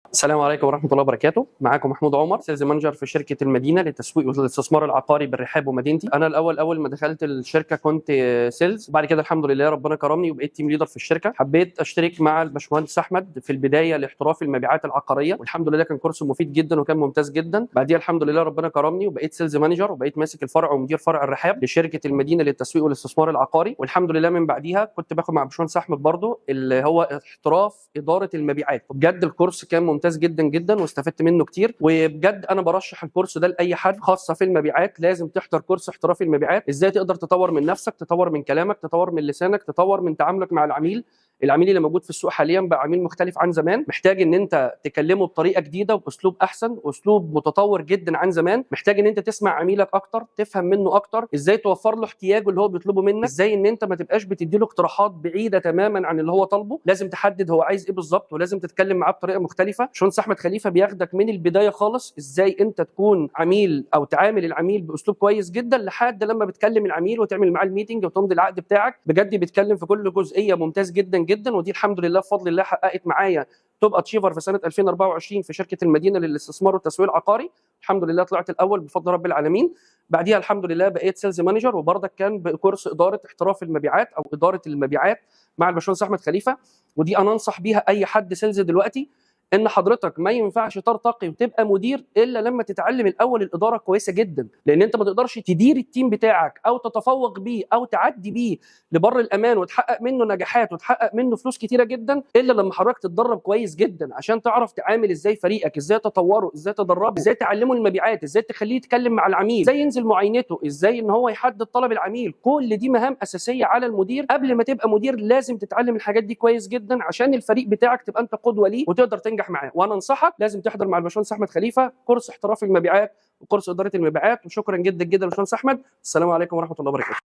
السلام عليكم ورحمة الله وبركاته. معاكم محمود عمر، سيلز مانجر في شركة المدينة للتسويق والاستثمار العقاري بالرحاب ومدينتي. أنا الأول أول ما دخلت الشركة كنت سيلز، بعد كده الحمد لله ربنا كرمني وبقيت تيم ليدر في الشركة. حبيت أشترك مع الباشمهندس أحمد في البداية لاحتراف المبيعات العقارية، والحمد لله كان كورس مفيد جدا وكان ممتاز جدا. بعديها الحمد لله ربنا كرمني وبقيت سيلز مانجر وبقيت ماسك الفرع ومدير فرع الرحاب لشركة المدينة للتسويق والاستثمار العقاري. والحمد لله من بعديها كنت باخد مع الباشمهندس أحمد برضه اللي هو احتراف إدارة المبيعات. بجد الكورس كان ممتاز جدا جدا واستفدت منه كتير، وبجد انا برشح الكورس ده لاي حد خاصه في المبيعات. لازم تحضر كورس احتراف المبيعات، ازاي تقدر تطور من نفسك، تطور من كلامك، تطور من لسانك، تطور من تعاملك مع العميل اللي موجود في السوق حاليا بقى عميل مختلف عن زمان، محتاج ان انت تكلمه بطريقه جديده وباسلوب احسن واسلوب متطور جدا عن زمان. محتاج ان انت تسمع عميلك اكتر، تفهم منه اكتر، ازاي توفر له احتياجه اللي هو بيطلبه منك، ازاي ان انت ما تبقاش بتدي له اقتراحات بعيده تماما عن اللي هو طالبه. لازم تحدد هو عايز ايه بالظبط، ولازم تتكلم معاه بطريقه مختلفه. باشمهندس احمد خليفه بياخدك من البدايه خالص ازاي انت تكون عميل او تعامل العميل باسلوب كويس جدا لحد لما بتكلم العميل وتعمل معاه الميتنج وتمضي العقد بتاعك. بجد بيتكلم في كل جزئيه ممتاز جدا جدا، ودي الحمد لله بفضل الله حققت معايا توب اتشيفر في سنه 2024 في شركه المدينه للاستثمار والتسويق العقاري. الحمد لله طلعت الاول بفضل رب العالمين. بعديها الحمد لله بقيت سيلز مانجر، وبرضك كان بكورس اداره احتراف المبيعات او اداره المبيعات مع الباشمهندس احمد خليفه. ودي انا انصح بيها اي حد سيلز دلوقتي، ان حضرتك ما ينفعش ترتقي وتبقى مدير الا لما تتعلم الاول الاداره كويسه جدا، لان انت ما تقدرش تدير التيم بتاعك او تتفوق بيه او تعدي بيه لبر الامان وتحقق منه نجاحات وتحقق منه فلوس كتيره جدا الا لما حضرتك تتدرب كويس جدا عشان تعرف تعامل ازاي فريقك، ازاي تطوره، ازاي تدربه، ازاي تعلمه المبيعات، ازاي تخليه يتكلم مع العميل، ازاي ينزل معاينته، ازاي ان هو يحدد طلب العميل. كل دي مهام اساسيه على المدير. قبل ما تبقى مدير لازم تتعلم الحاجات دي كويس جدا عشان الفريق بتاعك تبقى انت قدوه ليه وتقدر تنجح معاه. وانا انصحك لازم تحضر مع الباشمهندس احمد خليفه كورس احتراف المبيعات وكورس اداره المبيعات. وشكرا جدا جدا للباشمهندس احمد. السلام عليكم ورحمه الله وبركاته.